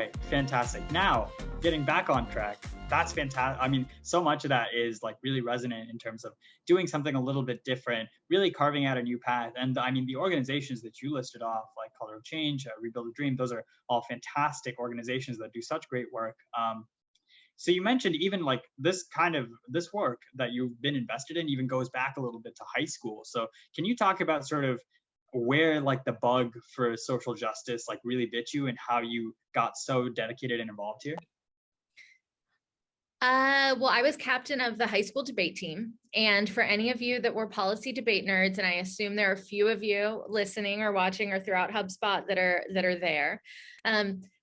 right, fantastic. Now, getting back on track, that's fantastic. I mean, so much of that is like really resonant in terms of doing something a little bit different, really carving out a new path. And I mean, the organizations that you listed off, like Color of Change, Rebuild a Dream, those are all fantastic organizations that do such great work. So you mentioned even like this work that you've been invested in even goes back a little bit to high school. So can you talk about sort of where like the bug for social justice like really bit you and how you got so dedicated and involved here? Well, I was captain of the high school debate team. And for any of you that were policy debate nerds, and I assume there are a few of you listening or watching or throughout HubSpot that are there,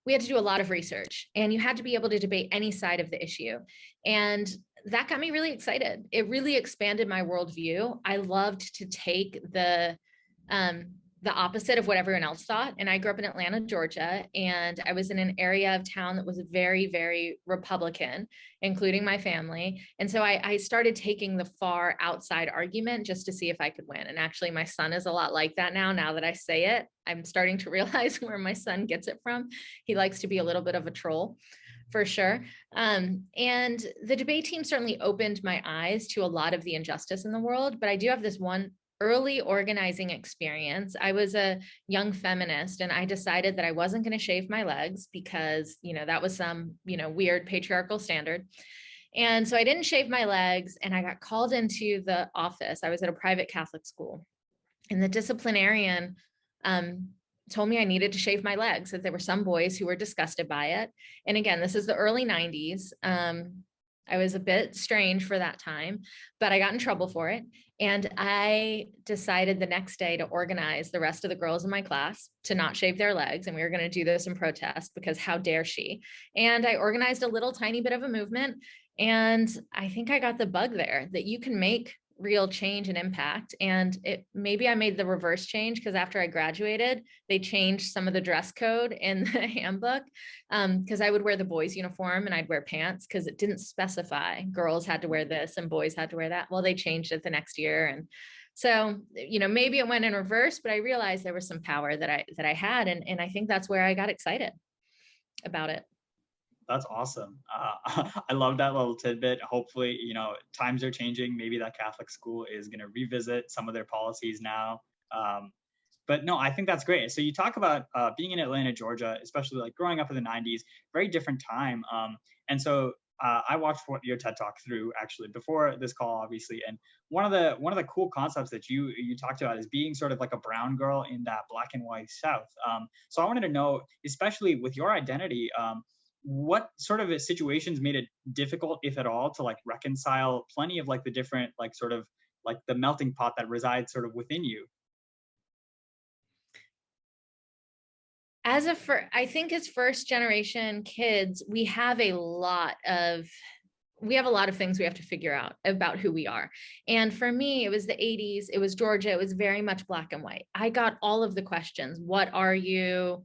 we had to do a lot of research, and you had to be able to debate any side of the issue. And that got me really excited. It really expanded my worldview. I loved to take the opposite of what everyone else thought. And I grew up in Atlanta, Georgia, and I was in an area of town that was very, very Republican, including my family. And so I started taking the far outside argument just to see if I could win. And actually, my son is a lot like that now that I say it. I'm starting to realize where my son gets it from. He likes to be a little bit of a troll, for sure. And the debate team certainly opened my eyes to a lot of the injustice in the world. But I do have this one early organizing experience. I was a young feminist, and I decided that I wasn't going to shave my legs because, that was some, weird patriarchal standard. And so I didn't shave my legs, and I got called into the office. I was at a private Catholic school, and the disciplinarian told me I needed to shave my legs, that there were some boys who were disgusted by it. And again, this is the early 90s. I was a bit strange for that time, but I got in trouble for it. And I decided the next day to organize the rest of the girls in my class to not shave their legs. And we were going to do this in protest because how dare she? And I organized a little tiny bit of a movement. And I think I got the bug there that you can make real change and impact. And maybe I made the reverse change because after I graduated, they changed some of the dress code in the handbook because I would wear the boys' uniform and I'd wear pants because it didn't specify girls had to wear this and boys had to wear that. Well, they changed it the next year. And so, maybe it went in reverse, but I realized there was some power that I had. And I think that's where I got excited about it. That's awesome. I love that little tidbit. Hopefully, times are changing. Maybe that Catholic school is going to revisit some of their policies now. But no, I think that's great. So you talk about being in Atlanta, Georgia, especially like growing up in the 90s, very different time. And so I watched your TED Talk through actually before this call, obviously. And one of the cool concepts that you talked about is being sort of like a brown girl in that black and white South. So I wanted to know, especially with your identity, what sort of situations made it difficult, if at all, to like reconcile plenty of like the different like sort of like the melting pot that resides sort of within you? I think as first generation kids, we have a lot of things we have to figure out about who we are. And for me, it was the 80s, it was Georgia, it was very much black and white. I got all of the questions. What are you?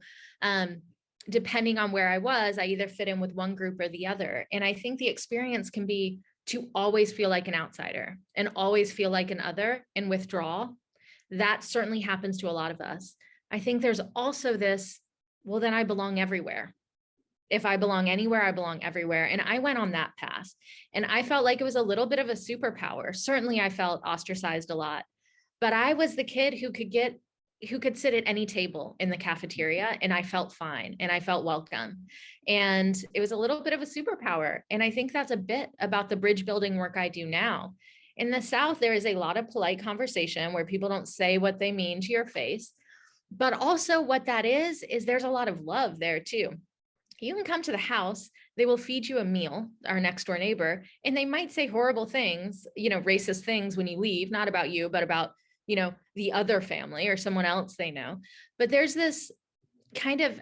Depending on where I was, I either fit in with one group or the other. And I think the experience can be to always feel like an outsider and always feel like an other and withdraw. That certainly happens to a lot of us. I think there's also this, well, then I belong everywhere. If I belong anywhere, I belong everywhere. And I went on that path. And I felt like it was a little bit of a superpower. Certainly I felt ostracized a lot, but I was the kid who could sit at any table in the cafeteria and I felt fine and I felt welcome. And it was a little bit of a superpower. And I think that's a bit about the bridge building work I do now. In the South, there is a lot of polite conversation where people don't say what they mean to your face, but also what that is there's a lot of love there too. You can come to the house, they will feed you a meal, our next door neighbor, and they might say horrible things, racist things when you leave, not about you, but about the other family or someone else they know. But there's this kind of,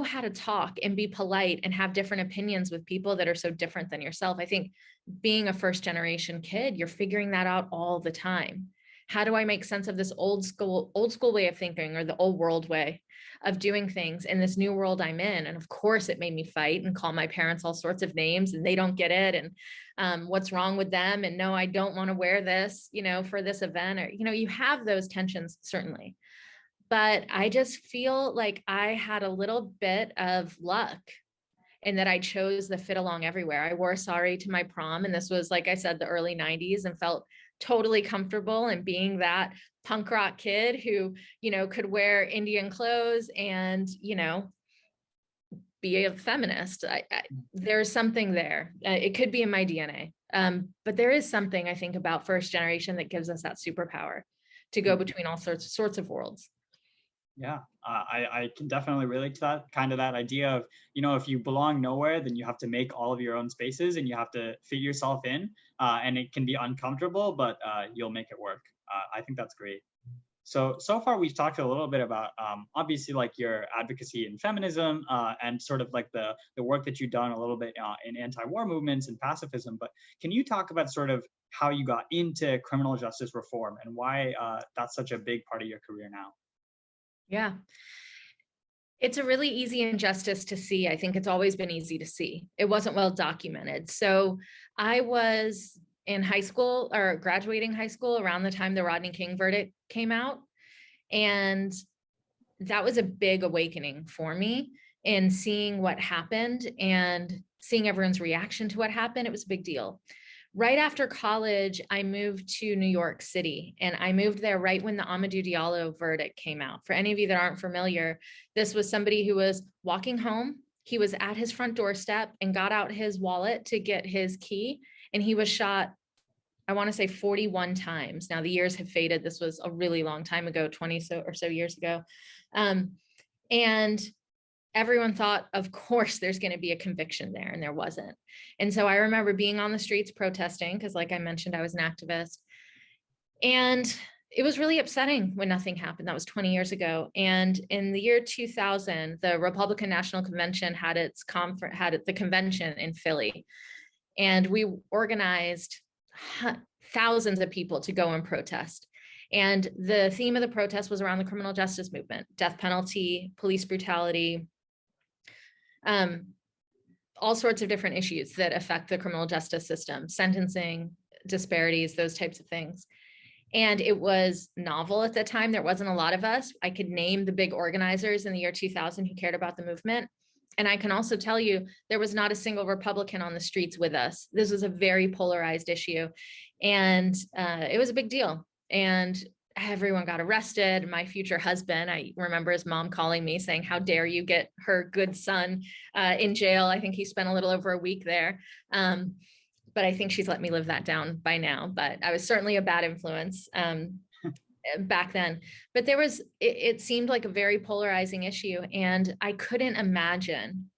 how to talk and be polite and have different opinions with people that are so different than yourself. I think being a first generation kid, you're figuring that out all the time. How do I make sense of this old school way of thinking or the old world way of doing things in this new world I'm in? And of course it made me fight and call my parents all sorts of names and they don't get it. And what's wrong with them? And no, I don't want to wear this, for this event, or, you have those tensions, certainly. But I just feel like I had a little bit of luck and that I chose the fit along everywhere. I wore a sari to my prom, and this was, like I said, the early 90s, and felt totally comfortable in being that punk rock kid who, could wear Indian clothes and, be a feminist. There's something there. It could be in my DNA. But there is something, I think, about first generation that gives us that superpower to go between all sorts of worlds. Yeah, I can definitely relate to that kind of that idea of, if you belong nowhere, then you have to make all of your own spaces and you have to fit yourself in, and it can be uncomfortable, but you'll make it work. I think that's great. So far we've talked a little bit about obviously like your advocacy in feminism, and sort of like the work that you've done a little bit in anti-war movements and pacifism. But can you talk about sort of how you got into criminal justice reform and why that's such a big part of your career now? Yeah. It's a really easy injustice to see. I think it's always been easy to see. It wasn't well documented. So I was in high school, or graduating high school, around the time the Rodney King verdict came out. And that was a big awakening for me in seeing what happened and seeing everyone's reaction to what happened. It was a big deal. Right after college, I moved to New York City, and I moved there right when the Amadou Diallo verdict came out. For any of you that aren't familiar, this was somebody who was walking home. He was at his front doorstep and got out his wallet to get his key, and he was shot, I want to say 41 times. Now the years have faded. This was a really long time ago, 20 or so years ago. And everyone thought, of course, there's going to be a conviction there, and there wasn't. And so I remember being on the streets protesting, because like I mentioned, I was an activist. And it was really upsetting when nothing happened. That was 20 years ago. And in the year 2000, the Republican National Convention had the convention in Philly. And we organized thousands of people to go and protest. And the theme of the protest was around the criminal justice movement, death penalty, police brutality, all sorts of different issues that affect the criminal justice system, sentencing, disparities, those types of things. And it was novel at the time. There wasn't a lot of us. I could name the big organizers in the year 2000 who cared about the movement. And I can also tell you, there was not a single Republican on the streets with us. This was a very polarized issue. And it was a big deal. And everyone got arrested. My future husband, I remember his mom calling me saying, "How dare you get her good son in jail?" I think he spent a little over a week there. But I think she's let me live that down by now. But I was certainly a bad influence back then. But it seemed like a very polarizing issue. And I couldn't imagine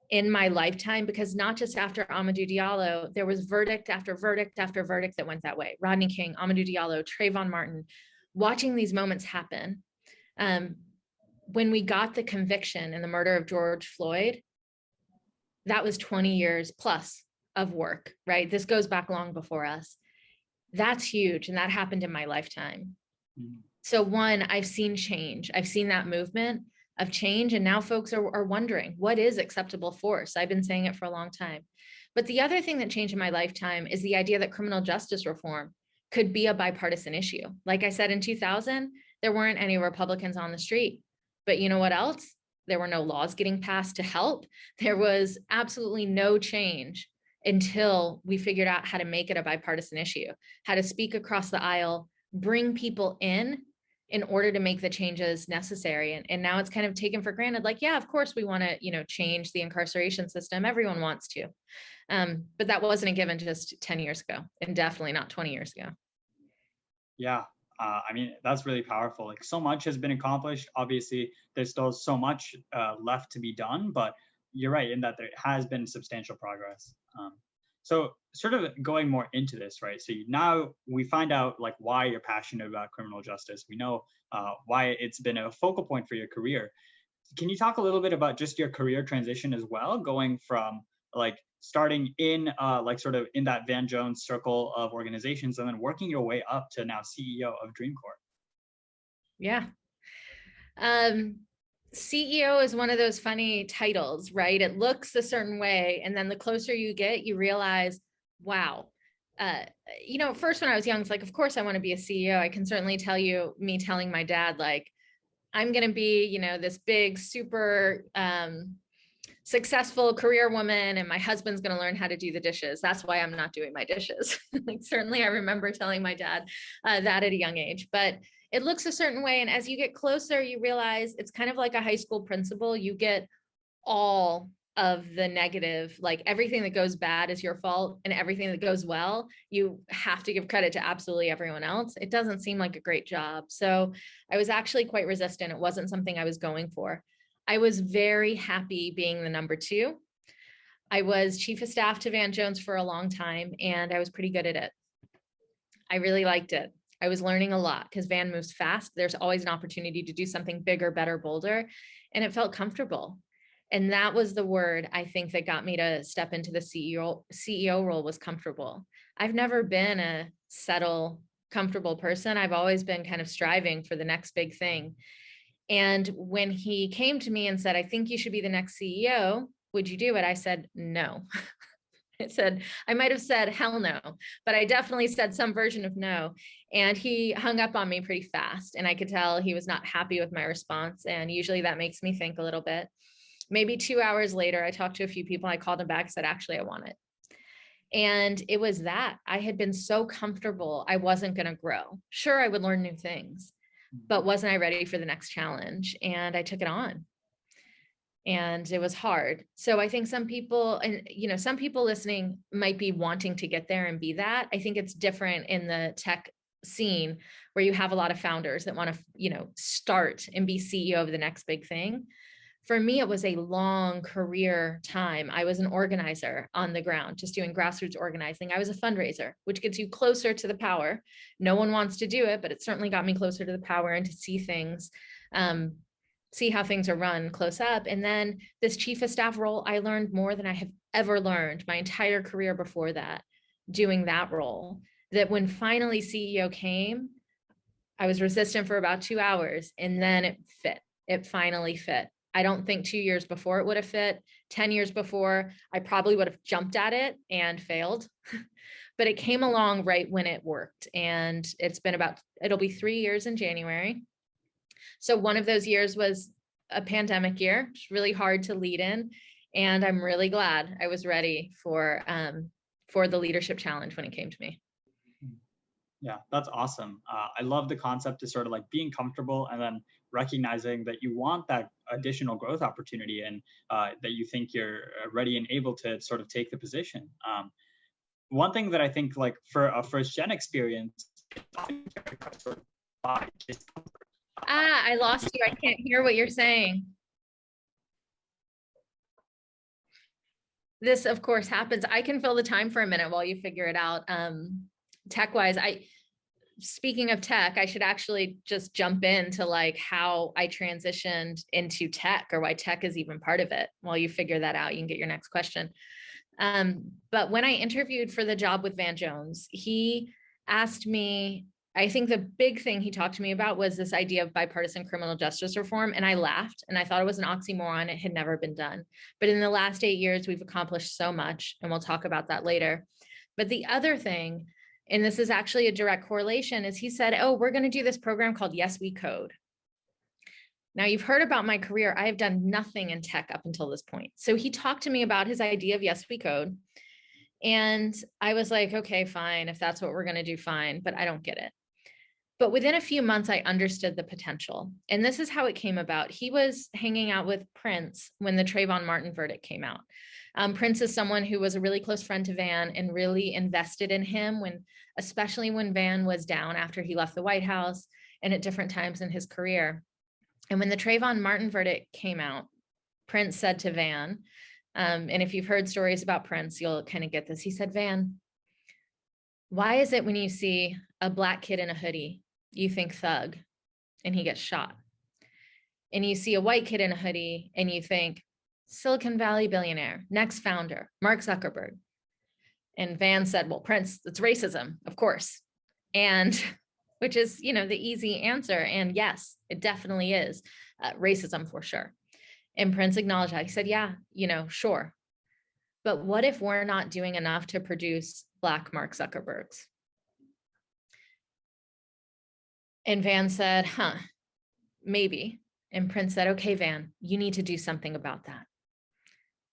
in my lifetime, because not just after Amadou Diallo, there was verdict after verdict after verdict that went that way. Rodney King, Amadou Diallo, Trayvon Martin, watching these moments happen. When we got the conviction in the murder of George Floyd, that was 20 years plus of work, right? This goes back long before us. That's huge. And that happened in my lifetime. Mm-hmm. So one, I've seen change. I've seen that movement of change. And now folks are wondering, what is acceptable force? I've been saying it for a long time. But the other thing that changed in my lifetime is the idea that criminal justice reform could be a bipartisan issue. Like I said, in 2000, there weren't any Republicans on the street. But you know what else? There were no laws getting passed to help. There was absolutely no change until we figured out how to make it a bipartisan issue, how to speak across the aisle, bring people in order to make the changes necessary. And now it's kind of taken for granted, like, yeah, of course we want to, change the incarceration system. Everyone wants to. But that wasn't a given just 10 years ago, and definitely not 20 years ago. Yeah. I mean, that's really powerful. Like, so much has been accomplished. Obviously, there's still so much left to be done, but you're right in that there has been substantial progress. So sort of going more into this, right? So now we find out like why you're passionate about criminal justice. We know why it's been a focal point for your career. Can you talk a little bit about just your career transition as well, going from like starting in like sort of in that Van Jones circle of organizations and then working your way up to now CEO of Dream Corp? Yeah. CEO is one of those funny titles, right? It looks a certain way. And then the closer you get, you realize, wow. First when I was young, it's like, of course I want to be a CEO. I can certainly tell you, me telling my dad, like, I'm going to be, this big, super successful career woman, and my husband's going to learn how to do the dishes. That's why I'm not doing my dishes. Like, certainly I remember telling my dad that at a young age, but it looks a certain way. And as you get closer, you realize it's kind of like a high school principal. You get all of the negative, like everything that goes bad is your fault, and everything that goes well, you have to give credit to absolutely everyone else. It doesn't seem like a great job. So I was actually quite resistant. It wasn't something I was going for. I was very happy being the number 2. I was chief of staff to Van Jones for a long time, and I was pretty good at it. I really liked it. I was learning a lot because Van moves fast. There's always an opportunity to do something bigger, better, bolder, and it felt comfortable. And that was the word, I think, that got me to step into the CEO role, was comfortable. I've never been a settle, comfortable person. I've always been kind of striving for the next big thing. And when he came to me and said, I think you should be the next CEO, would you do it? I said, no. I might have said, hell no, but I definitely said some version of no. And he hung up on me pretty fast. And I could tell he was not happy with my response. And usually that makes me think a little bit. Maybe 2 hours later, I talked to a few people. I called him back, said, actually, I want it. And it was that I had been so comfortable. I wasn't going to grow. Sure, I would learn new things, but wasn't I ready for the next challenge? And I took it on. And it was hard. So I think some people, and some people listening might be wanting to get there and be that. I think it's different in the tech scene where you have a lot of founders that want to, start and be CEO of the next big thing. For me, it was a long career time. I was an organizer on the ground, just doing grassroots organizing. I was a fundraiser, which gets you closer to the power. No one wants to do it, but it certainly got me closer to the power and to see things, see how things are run close up. And then this chief of staff role, I learned more than I have ever learned my entire career before that, doing that role. That when finally CEO came, I was resistant for about 2 hours, and then it fit. It finally fit. I don't think 2 years before it would have fit. 10 years before, I probably would have jumped at it and failed. But it came along right when it worked. And it'll be 3 years in January. So one of those years was a pandemic year. It's really hard to lead in. And I'm really glad I was ready for the leadership challenge when it came to me. Yeah, that's awesome. I love the concept of sort of like being comfortable and then recognizing that you want that additional growth opportunity, and that you think you're ready and able to sort of take the position. One thing that I think, like, for a first gen experience, sort of by discomfort. I lost you. I can't hear what you're saying. This, of course, happens. I can fill the time for a minute while you figure it out. Tech-wise, speaking of tech, I should actually just jump into like how I transitioned into tech, or why tech is even part of it. While you figure that out, you can get your next question. But when I interviewed for the job with Van Jones, he asked me, I think the big thing he talked to me about was this idea of bipartisan criminal justice reform. And I laughed, and I thought it was an oxymoron. It had never been done. But in the last 8 years, we've accomplished so much, and we'll talk about that later. But the other thing, and this is actually a direct correlation, is he said, oh, we're going to do this program called Yes, We Code. Now, you've heard about my career. I have done nothing in tech up until this point. So he talked to me about his idea of Yes, We Code. And I was like, okay, fine. If that's what we're going to do, fine. But I don't get it. But within a few months, I understood the potential. And this is how it came about. He was hanging out with Prince when the Trayvon Martin verdict came out. Prince is someone who was a really close friend to Van and really invested in him, especially when Van was down after he left the White House and at different times in his career. And when the Trayvon Martin verdict came out, Prince said to Van, and if you've heard stories about Prince, you'll kind of get this. He said, Van, why is it when you see a Black kid in a hoodie, you think thug, and he gets shot? And you see a white kid in a hoodie and you think Silicon Valley billionaire, next founder, Mark Zuckerberg. And Van said, well, Prince, it's racism, of course. And which is, the easy answer. And yes, it definitely is racism for sure. And Prince acknowledged that. He said, yeah, sure. But what if we're not doing enough to produce Black Mark Zuckerbergs? And Van said, maybe. And Prince said, okay, Van, you need to do something about that.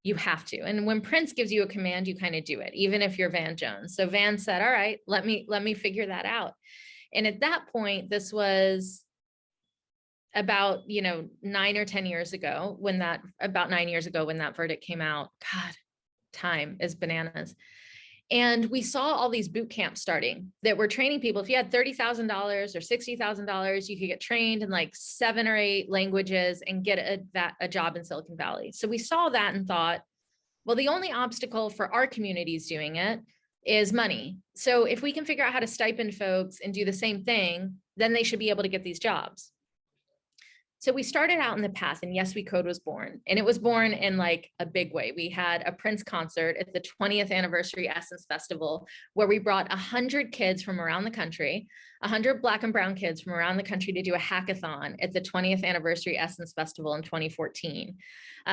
You have to. And when Prince gives you a command, you kind of do it, even if you're Van Jones. So Van said, all right, let me figure that out. And at that point, this was about, 9 or 10 years ago about 9 years ago when that verdict came out. God, time is bananas. And we saw all these boot camps starting that were training people. If you had $30,000 or $60,000, you could get trained in like 7 or 8 languages and get a job in Silicon Valley. So we saw that and thought, well, the only obstacle for our communities doing it is money. So if we can figure out how to stipend folks and do the same thing, then they should be able to get these jobs. So we started out in the path, and Yes We Code was born, and it was born in like a big way. We had a Prince concert at the 20th anniversary Essence Festival, where we brought 100 kids from around the country, 100 Black and brown kids from around the country to do a hackathon at the 20th anniversary Essence Festival in 2014.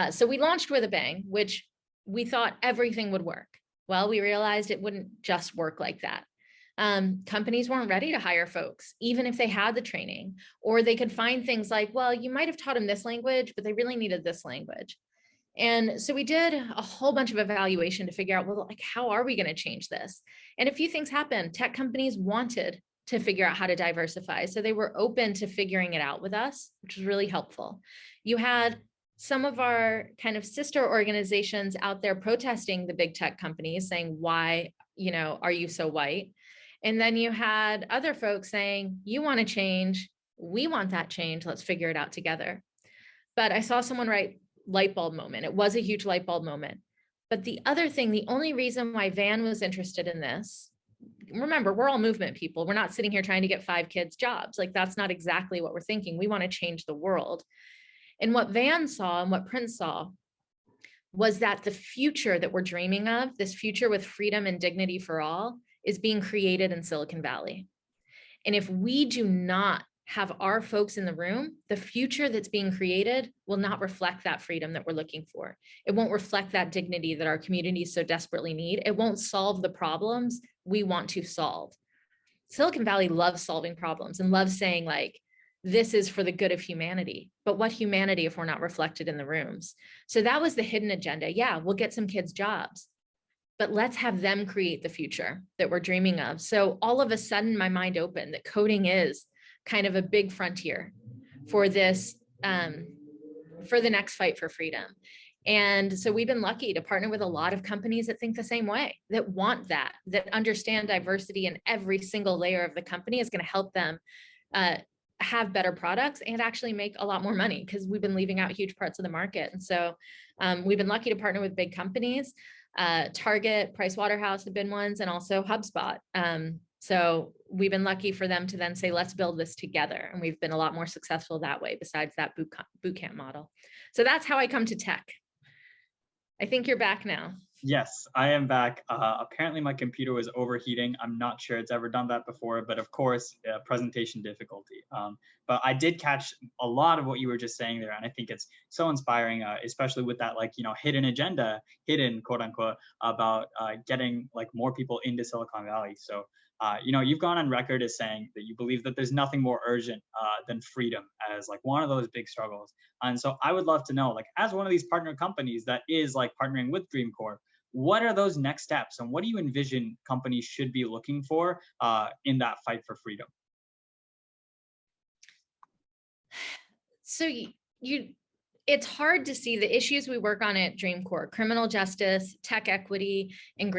So we launched with a bang, which we thought everything would work. Well, we realized it wouldn't just work like that. Companies weren't ready to hire folks, even if they had the training, or they could find things like, well, you might have taught them this language, but they really needed this language. And so we did a whole bunch of evaluation to figure out, well, like, how are we going to change this? And a few things happened. Tech companies wanted to figure out how to diversify. So they were open to figuring it out with us, which was really helpful. You had some of our kind of sister organizations out there protesting the big tech companies, saying, why, are you so white? And then you had other folks saying, you want to change, we want that change, let's figure it out together. But I saw someone write light bulb moment. It was a huge light bulb moment. But the other thing, the only reason why Van was interested in this, remember, we're all movement people. We're not sitting here trying to get 5 kids jobs. Like, that's not exactly what we're thinking. We want to change the world. And what Van saw and what Prince saw was that the future that we're dreaming of, this future with freedom and dignity for all, is being created in Silicon Valley. And if we do not have our folks in the room, the future that's being created will not reflect that freedom that we're looking for. It won't reflect that dignity that our communities so desperately need. It won't solve the problems we want to solve. Silicon Valley loves solving problems and loves saying, like, this is for the good of humanity. But what humanity if we're not reflected in the rooms? So that was the hidden agenda. Yeah, we'll get some kids jobs, but let's have them create the future that we're dreaming of. So all of a sudden, my mind opened that coding is kind of a big frontier for this, for the next fight for freedom. And so we've been lucky to partner with a lot of companies that think the same way, that want that understand diversity in every single layer of the company is going to help them have better products and actually make a lot more money, because we've been leaving out huge parts of the market. And so we've been lucky to partner with big companies. Target, Price Waterhouse have been ones, and also HubSpot. So we've been lucky for them to then say, let's build this together. And we've been a lot more successful that way, besides that boot camp model. So that's how I come to tech. I think you're back now. Yes, I am back. Apparently my computer was overheating. I'm not sure it's ever done that before, but of course, presentation difficulty. But I did catch a lot of what you were just saying there. And I think it's so inspiring, especially with that, like, hidden agenda, hidden quote unquote, about getting like more people into Silicon Valley. So, you've gone on record as saying that you believe that there's nothing more urgent than freedom as like one of those big struggles. And so I would love to know, like, as one of these partner companies that is like partnering with Dreamcore, what are those next steps, and what do you envision companies should be looking for in that fight for freedom? So it's hard to see the issues we work on at Dreamcore: criminal justice, tech equity, and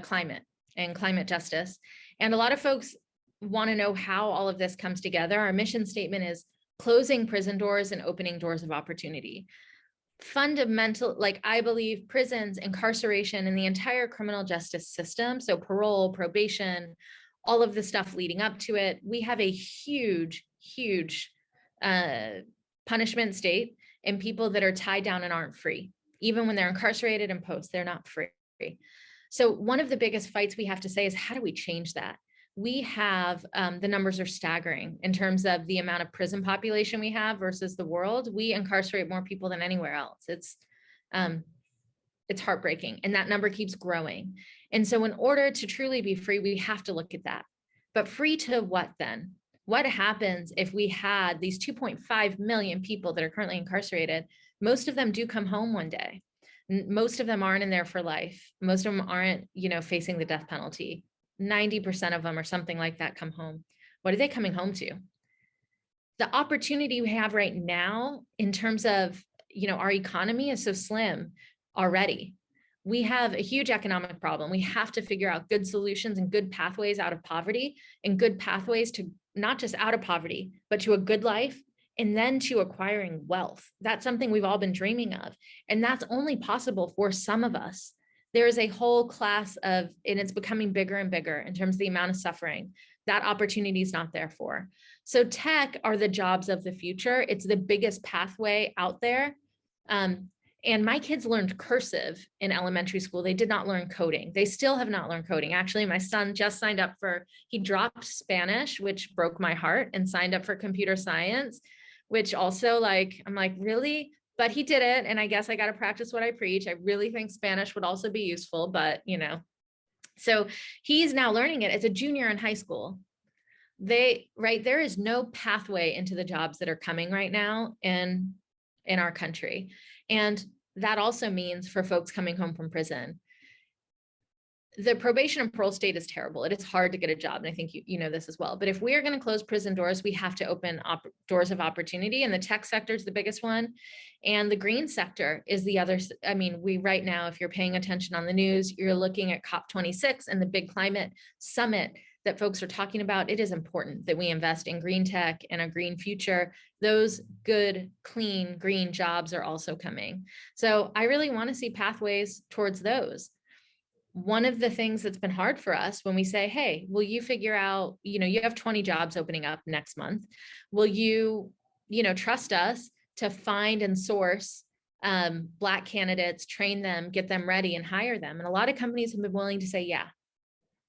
climate justice. And a lot of folks want to know how all of this comes together. Our mission statement is closing prison doors and opening doors of opportunity. Fundamental, like, I believe prisons, incarceration, and the entire criminal justice system, so parole, probation, all of the stuff leading up to it, we have a huge punishment state, and people that are tied down and aren't free. Even when they're incarcerated and post, they're not free. So one of the biggest fights we have to say is, how do we change that? We have, the numbers are staggering in terms of the amount of prison population we have versus the world. We incarcerate more people than anywhere else. It's heartbreaking. And that number keeps growing. And so in order to truly be free, we have to look at that. But free to what then? What happens if we had these 2.5 million people that are currently incarcerated? Most of them do come home one day. Most of them aren't in there for life. Most of them aren't, facing the death penalty. 90% of them or something like that come home. What are they coming home to? The opportunity we have right now in terms of, our economy is so slim already. We have a huge economic problem. We have to figure out good solutions and good pathways out of poverty, and good pathways to not just out of poverty, but to a good life, and then to acquiring wealth. That's something we've all been dreaming of. And that's only possible for some of us. There is a whole class of, and it's becoming bigger and bigger in terms of the amount of suffering that opportunity is not there for. So tech are the jobs of the future. It's the biggest pathway out there. And my kids learned cursive in elementary school. They did not learn coding. They still have not learned coding. Actually, my son just signed up he dropped Spanish, which broke my heart, and signed up for computer science, which also I'm like, really? But he did it. And I guess I got to practice what I preach. I really think Spanish would also be useful, but so he's now learning it as a junior in high school. There is no pathway into the jobs that are coming right now in our country. And that also means for folks coming home from prison, the probation and parole state is terrible. It is hard to get a job. And I think you know this as well. But if we are going to close prison doors, we have to open doors of opportunity. And the tech sector is the biggest one. And the green sector is the other. I mean, right now, if you're paying attention on the news, you're looking at COP26 and the big climate summit that folks are talking about. It is important that we invest in green tech and a green future. Those good, clean, green jobs are also coming. So I really want to see pathways towards those. One of the things that's been hard for us when we say, hey, will you figure out, you have 20 jobs opening up next month. Will you, trust us to find and source Black candidates, train them, get them ready and hire them? And a lot of companies have been willing to say, yeah.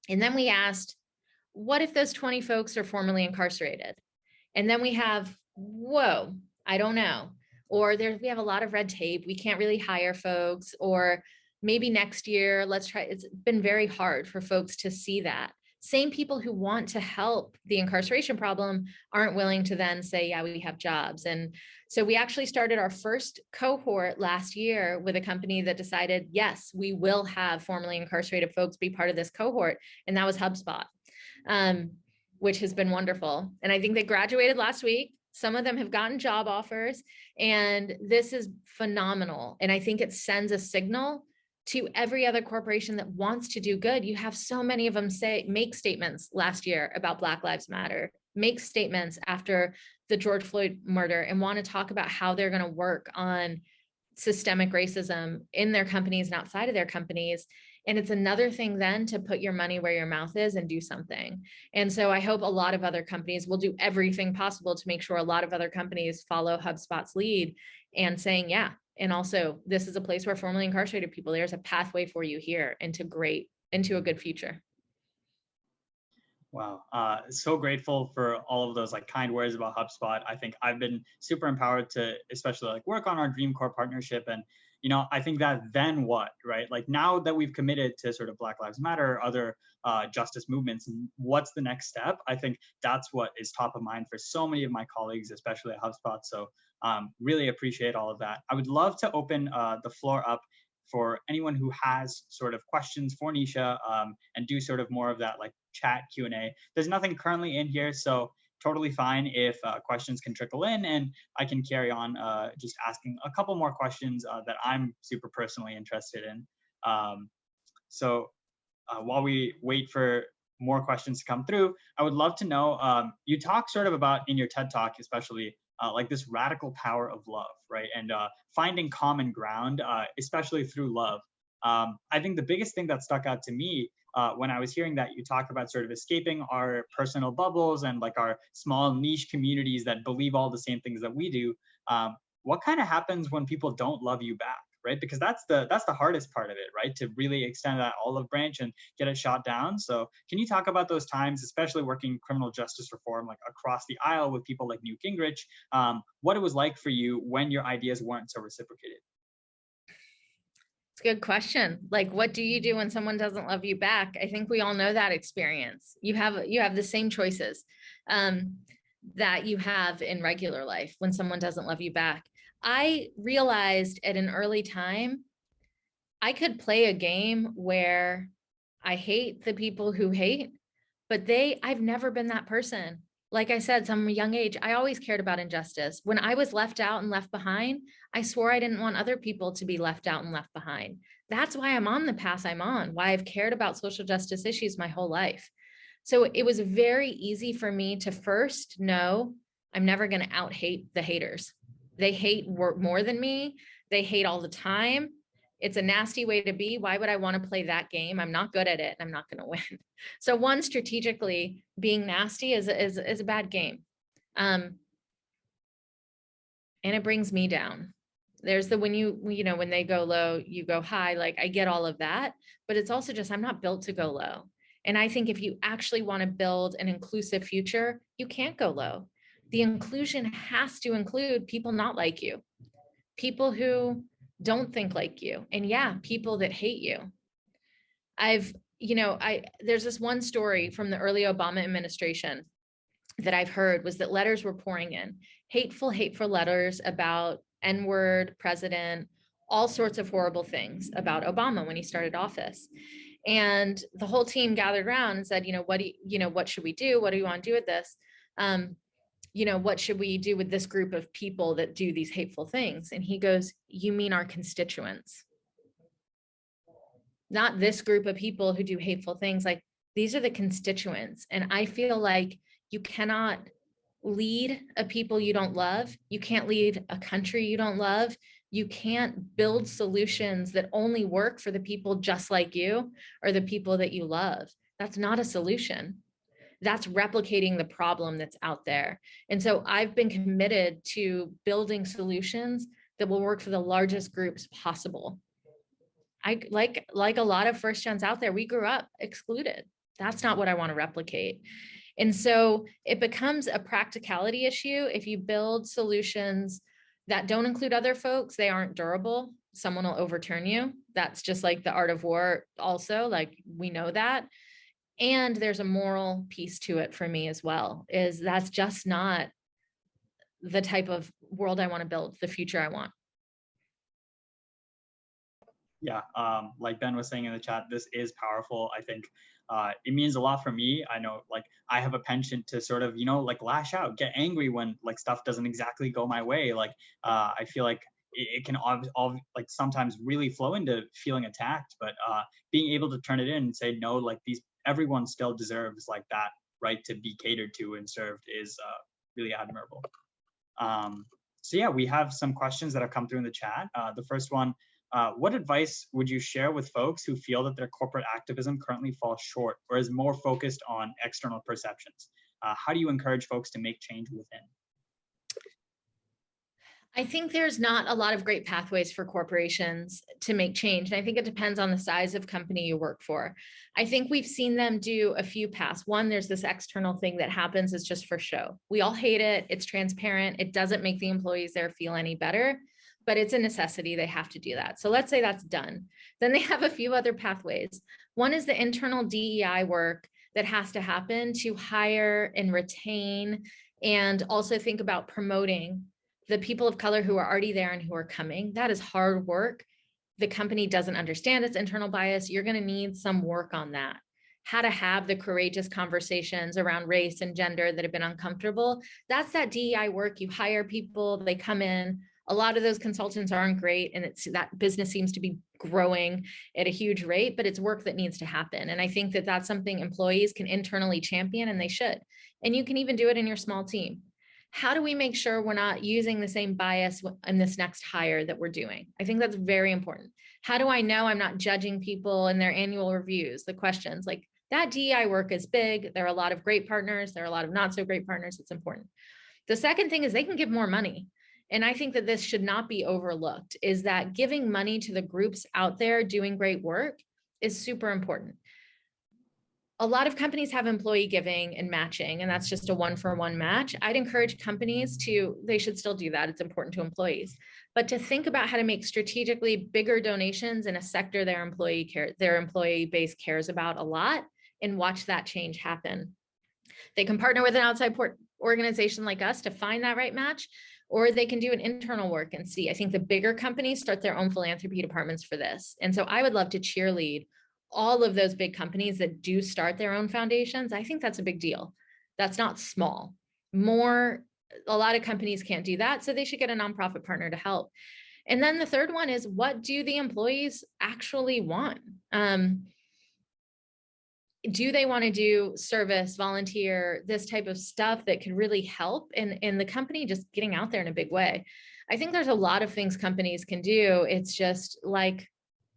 And then we asked, what if those 20 folks are formerly incarcerated? And then we have, whoa, I don't know. Or we have a lot of red tape. We can't really hire folks, or maybe next year, let's try. It's been very hard for folks to see that. Same people who want to help the incarceration problem aren't willing to then say, yeah, we have jobs. And so we actually started our first cohort last year with a company that decided, yes, we will have formerly incarcerated folks be part of this cohort. And that was HubSpot, which has been wonderful. And I think they graduated last week. Some of them have gotten job offers, and this is phenomenal. And I think it sends a signal to every other corporation that wants to do good. You have so many of them make statements last year about Black Lives Matter, make statements after the George Floyd murder, and want to talk about how they're going to work on systemic racism in their companies and outside of their companies. And it's another thing then to put your money where your mouth is and do something. And so I hope a lot of other companies will do everything possible to make sure a lot of other companies follow HubSpot's lead and saying, yeah, and also this is a place where formerly incarcerated people, there's a pathway for you here into a good future. Wow. So grateful for all of those kind words about HubSpot. I think I've been super empowered to especially work on our Dream Core partnership. And, I think that then what, right? Now that we've committed to sort of Black Lives Matter, other justice movements, what's the next step? I think that's what is top of mind for so many of my colleagues, especially at HubSpot. So really appreciate all of that. I would love to open the floor up for anyone who has sort of questions for Nisha and do sort of more of that chat Q&A. There's nothing currently in here, so totally fine if questions can trickle in, and I can carry on just asking a couple more questions that I'm super personally interested in. So while we wait for more questions to come through, I would love to know, you talk sort of about in your TED Talk, especially this radical power of love, right? And finding common ground, especially through love. I think the biggest thing that stuck out to me when I was hearing that you talk about sort of escaping our personal bubbles and our small niche communities that believe all the same things that we do, what kind of happens when people don't love you back, right? Because that's the hardest part of it, right? To really extend that olive branch and get it shot down. So can you talk about those times, especially working criminal justice reform, across the aisle with people like Newt Gingrich, what it was like for you when your ideas weren't so reciprocated? It's a good question. Like, what do you do when someone doesn't love you back? I think we all know that experience. You have the same choices that you have in regular life when someone doesn't love you back. I realized at an early time, I could play a game where I hate the people who hate, but I've never been that person. Like I said, from a young age, I always cared about injustice. When I was left out and left behind, I swore I didn't want other people to be left out and left behind. That's why I'm on the path I'm on, why I've cared about social justice issues my whole life. So it was very easy for me to first know I'm never going to out hate the haters. They hate more than me. They hate all the time. It's a nasty way to be. Why would I want to play that game? I'm not good at it and I'm not going to win. So one, strategically, being nasty is a bad game. And it brings me down. There's when when they go low, you go high. Like, I get all of that, but it's also just, I'm not built to go low. And I think if you actually want to build an inclusive future, you can't go low. The inclusion has to include people not like you, people who don't think like you, and people that hate you. There's this one story from the early Obama administration that I've heard, was that letters were pouring in, hateful letters about N-word president, all sorts of horrible things about Obama when he started office. And the whole team gathered around and said, what should we do? What do you want to do with this? What should we do with this group of people that do these hateful things? And he goes, you mean our constituents? Not this group of people who do hateful things. Like, these are the constituents. And I feel like you cannot lead a people you don't love. You can't lead a country you don't love. You can't build solutions that only work for the people just like you or the people that you love. That's not a solution. That's replicating the problem that's out there. And so I've been committed to building solutions that will work for the largest groups possible. I like a lot of first gens out there, we grew up excluded. That's not what I want to replicate. And so it becomes a practicality issue. If you build solutions that don't include other folks, they aren't durable. Someone will overturn you. That's just like the art of war also, like, we know that. And there's a moral piece to it for me as well, is that's just not the type of world I want to build, the future I want. Yeah, like Ben was saying in the chat, this is powerful. I think it means a lot for me. I know, like, I have a penchant to sort of, like, lash out, get angry when, like, stuff doesn't exactly go my way. Like, I feel like it can all like sometimes really flow into feeling attacked, but being able to turn it in and say, no, like, everyone still deserves, like, that right to be catered to and served is really admirable. So yeah, we have some questions that have come through in the chat. The first one, what advice would you share with folks who feel that their corporate activism currently falls short or is more focused on external perceptions? How do you encourage folks to make change within? I think there's not a lot of great pathways for corporations to make change. And I think it depends on the size of company you work for. I think we've seen them do a few paths. One, there's this external thing that happens, it's just for show. We all hate it. It's transparent. It doesn't make the employees there feel any better, but it's a necessity. They have to do that. So let's say that's done. Then they have a few other pathways. One is the internal DEI work that has to happen to hire and retain, and also think about promoting the people of color who are already there and who are coming. That is hard work. The company doesn't understand its internal bias. You're going to need some work on that. How to have the courageous conversations around race and gender that have been uncomfortable. That's that DEI work. You hire people, they come in. A lot of those consultants aren't great, and that business seems to be growing at a huge rate, but it's work that needs to happen. And I think that that's something employees can internally champion, and they should. And you can even do it in your small team. How do we make sure we're not using the same bias in this next hire that we're doing? I think that's very important. How do I know I'm not judging people in their annual reviews? The questions, like, that DEI work is big. There are a lot of great partners. There are a lot of not so great partners. It's important. The second thing is they can give more money. And I think that this should not be overlooked, is that giving money to the groups out there doing great work is super important. a lot of companies have employee giving and matching, and that's just a 1-for-1 match. I'd encourage companies they should still do that. It's important to employees, but to think about how to make strategically bigger donations in a sector their employee base cares about a lot, and watch that change happen. They can partner with an outside organization like us to find that right match, or they can do an internal work and see. I think the bigger companies start their own philanthropy departments for this. And so I would love to cheerlead all of those big companies that do start their own foundations. I think that's a big deal. That's not small. A lot of companies can't do that, so they should get a nonprofit partner to help. And then the third one is, what do the employees actually want? Do they want to do service, volunteer, this type of stuff that could really help in the company just getting out there in a big way? I think there's a lot of things companies can do. It's just like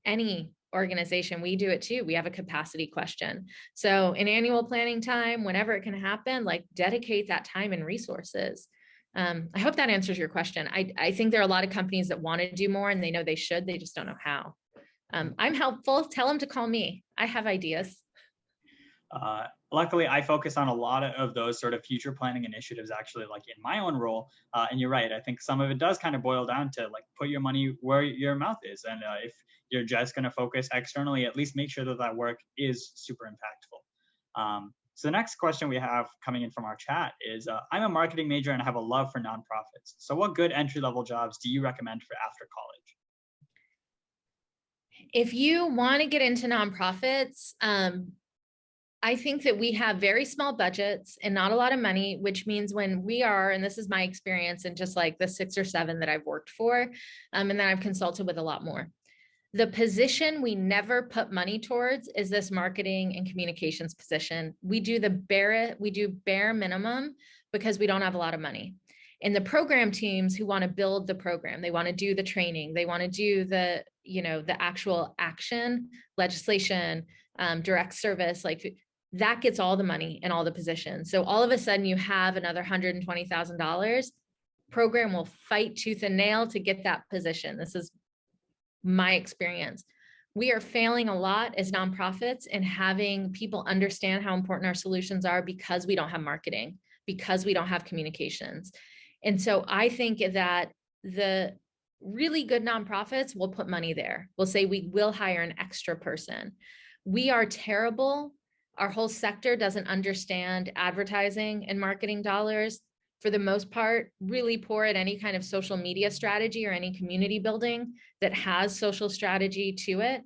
any organization, we do it too. We have a capacity question. So in annual planning time, whenever it can happen, like dedicate that time and resources. I hope that answers your question. I think there are a lot of companies that want to do more and they know they should, they just don't know how. I'm helpful. Tell them to call me. I have ideas. Luckily, I focus on a lot of those sort of future planning initiatives, actually, like in my own role. And you're right. I think some of it does kind of boil down to like put your money where your mouth is. And if you're just going to focus externally, at least make sure that that work is super impactful. So the next question we have coming in from our chat is, I'm a marketing major and I have a love for nonprofits. So what good entry-level jobs do you recommend for after college? If you want to get into nonprofits, I think that we have very small budgets and not a lot of money, which means when we are, and this is my experience in just like the 6 or 7 that I've worked for, and then I've consulted with a lot more. The position we never put money towards is this marketing and communications position. We do bare minimum because we don't have a lot of money. And the program teams who want to build the program, they want to do the training, they want to do the actual action, legislation, direct service, like that gets all the money and all the positions. So all of a sudden you have another $120,000. Program will fight tooth and nail to get that position. This is my experience. We are failing a lot as nonprofits in having people understand how important our solutions are because we don't have marketing, because we don't have communications. And so I think that the really good nonprofits will put money there. We'll say we will hire an extra person. We are terrible. Our whole sector doesn't understand advertising and marketing dollars. For the most part, really poor at any kind of social media strategy or any community building that has social strategy to it.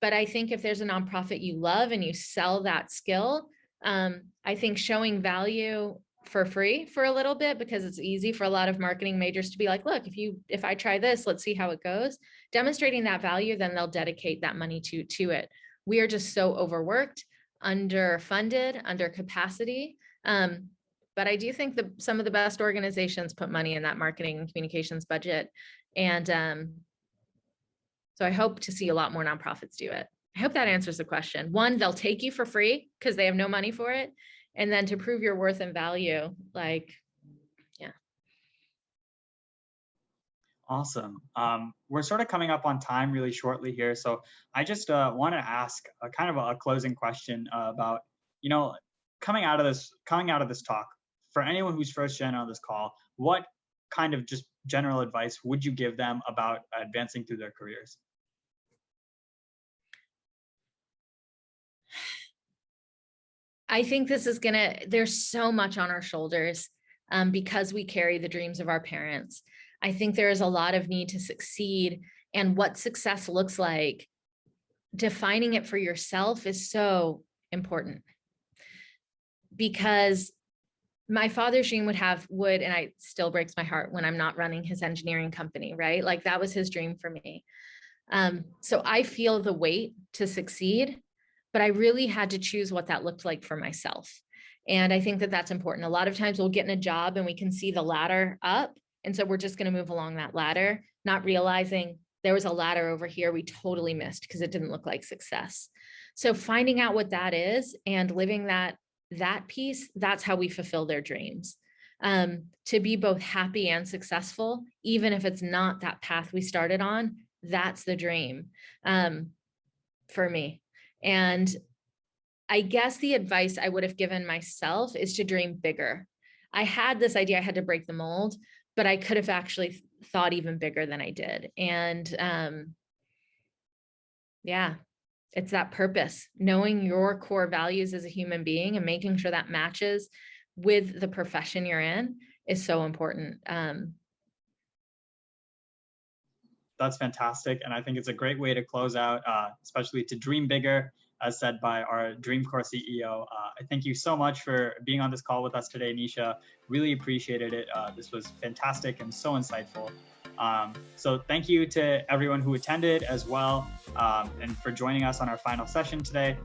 But I think if there's a nonprofit you love and you sell that skill, I think showing value for free for a little bit, because it's easy for a lot of marketing majors to be like, look, if I try this, let's see how it goes. Demonstrating that value, then they'll dedicate that money to it. We are just so overworked, underfunded, under capacity. But I do think that some of the best organizations put money in that marketing and communications budget. And so I hope to see a lot more nonprofits do it. I hope that answers the question. One, they'll take you for free because they have no money for it. And then to prove your worth and value, like, yeah. Awesome. We're sort of coming up on time really shortly here. So I just want to ask a kind of a closing question about, coming out of this talk, for anyone who's first gen on this call, what kind of just general advice would you give them about advancing through their careers? I think there's so much on our shoulders because we carry the dreams of our parents. I think there is a lot of need to succeed, and what success looks like, defining it for yourself is so important. Because my father's dream would, and it still breaks my heart when I'm not running his engineering company, right? Like that was his dream for me. So I feel the weight to succeed, but I really had to choose what that looked like for myself. And I think that that's important. A lot of times we'll get in a job and we can see the ladder up. And so we're just going to move along that ladder, not realizing there was a ladder over here we totally missed because it didn't look like success. So finding out what that is and living that piece, that's how we fulfill their dreams. To be both happy and successful, even if it's not that path we started on, that's the dream for me. And I guess the advice I would have given myself is to dream bigger. I had this idea I had to break the mold, but I could have actually thought even bigger than I did. And yeah, it's that purpose, knowing your core values as a human being and making sure that matches with the profession you're in is so important. That's fantastic. And I think it's a great way to close out, especially to dream bigger, as said by our Dreamcore CEO. I thank you so much for being on this call with us today, Nisha. Really appreciated it. This was fantastic and so insightful. So thank you to everyone who attended as well, and for joining us on our final session today.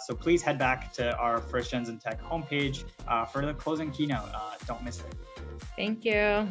So please head back to our First Gens in Tech homepage for the closing keynote. Don't miss it. Thank you.